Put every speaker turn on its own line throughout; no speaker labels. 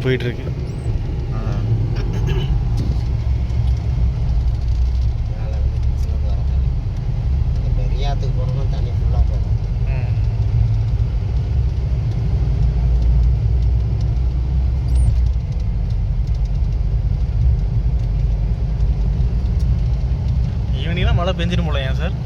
போயிட்டுருக்கு.
பெரியாத்துக்கு போகணும், தண்ணி ஃபுல்லாக போகும்.
ஈவினிங்லாம் மழை பெஞ்சிடும் போல. ஏன் சார்?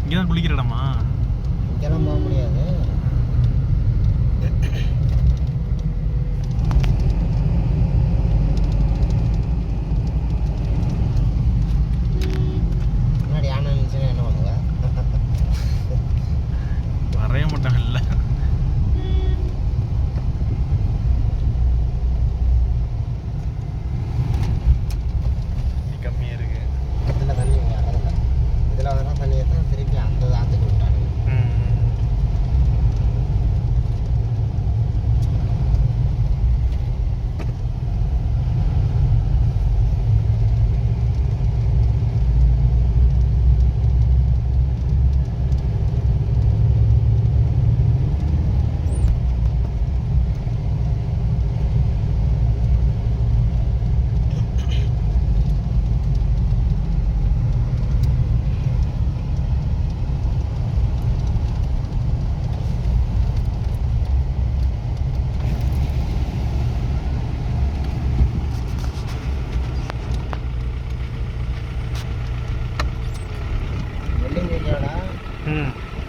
இங்கேதான் குளிக்கிற இடமா?
இங்கெல்லாம் போக முடியாது. முன்னாடி யானை இருந்துச்சுன்னா என்ன பண்ணுவ?
வரைய மாட்டாங்கல்ல. கம்மியாக இருக்கு.
இதில் தண்ணி வரதில்ல. இதில் வர தண்ணியை தான் திருப்பி அந்த ஆற்றுக்கு விட்டாங்க.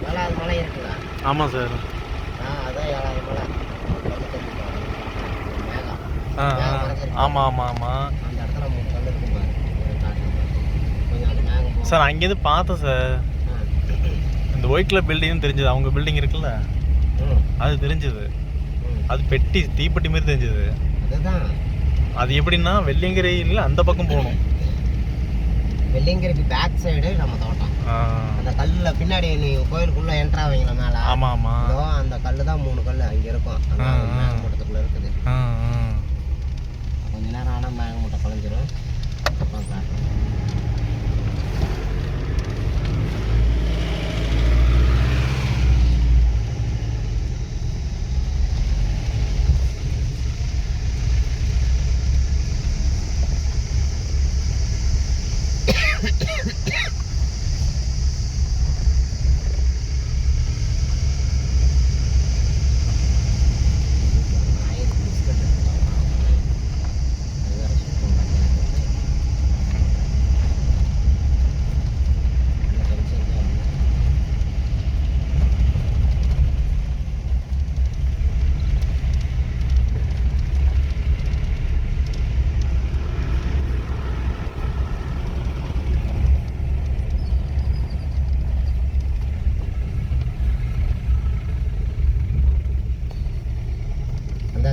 ஏழாவது மலை இருக்குதா?
ஆமாம் சார்.
அதான் ஏழாவது மலை. மேகம்.
ஆமாம் ஆமாம் ஆமாம்.
அந்த இடத்துல 3 கல் இருக்கும் பாரு. கொஞ்சம் அந்த மேகம்
சார் அங்கேருந்து பார்த்தேன் சார். இந்த ஒயிட் கலர் பில்டிங்னு தெரிஞ்சது. அவங்க பில்டிங் இருக்குல்ல, அது தெரிஞ்சது. அது பெட்டி தீப்பெட்டி மாதிரி தெரிஞ்சது.
அதுதான்.
அது எப்படின்னா வெள்ளியங்கிரியில் அந்த பக்கம் போகணும்.
வெள்ளியங்கிரிக்கு பேக் சைடு நம்ம தோட்டம். அந்த கல்லில் பின்னாடி நீ கோயிலுக்குள்ளே என்ட்ரா ஆவீங்களா மேலே?
ஆமாம் ஆமாம்.
அந்த கல் தான் 3 கல் அங்கே இருக்கும். மேகமூட்டத்துக்குள்ளே இருக்குது. கொஞ்ச நேரம் ஆனால் மேகமூட்டை குழஞ்சிரும். அப்புறம் காட்டுறோம்.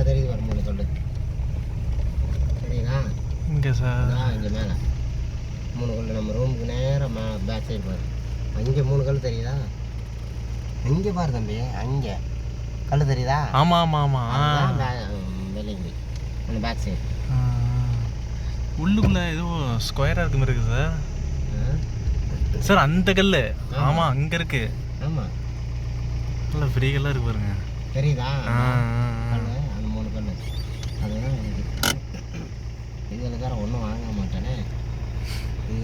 தெரியுது வர 3 கல் சரிங்களா?
இங்கே சார்
இங்கே மேலே 3 கல். நம்ம ரூமுக்கு நேரம் பேக் சைடு பாரு. அங்கே 3 கல் தெரியுதா? அங்கே பாரு தம்பி, அங்கே கல் தெரியுதா?
ஆமாம் ஆமாம் ஆமாம்.
வெளியே அந்த பேக் சைடு
உள்ளுக்குள்ளே ஏதோ ஸ்கொயராக இருக்கு மாதிரி இருக்குது சார். சார் அந்த கல். ஆமாம் அங்கே இருக்கு.
ஆமாம்
நல்லா பெரிய கல்லாக இருக்கு பாருங்க.
தெரியுதா? அந்த 3 கல் அதுதான் இதில் வேறு ஒன்றும் வாங்க மாட்டேனே.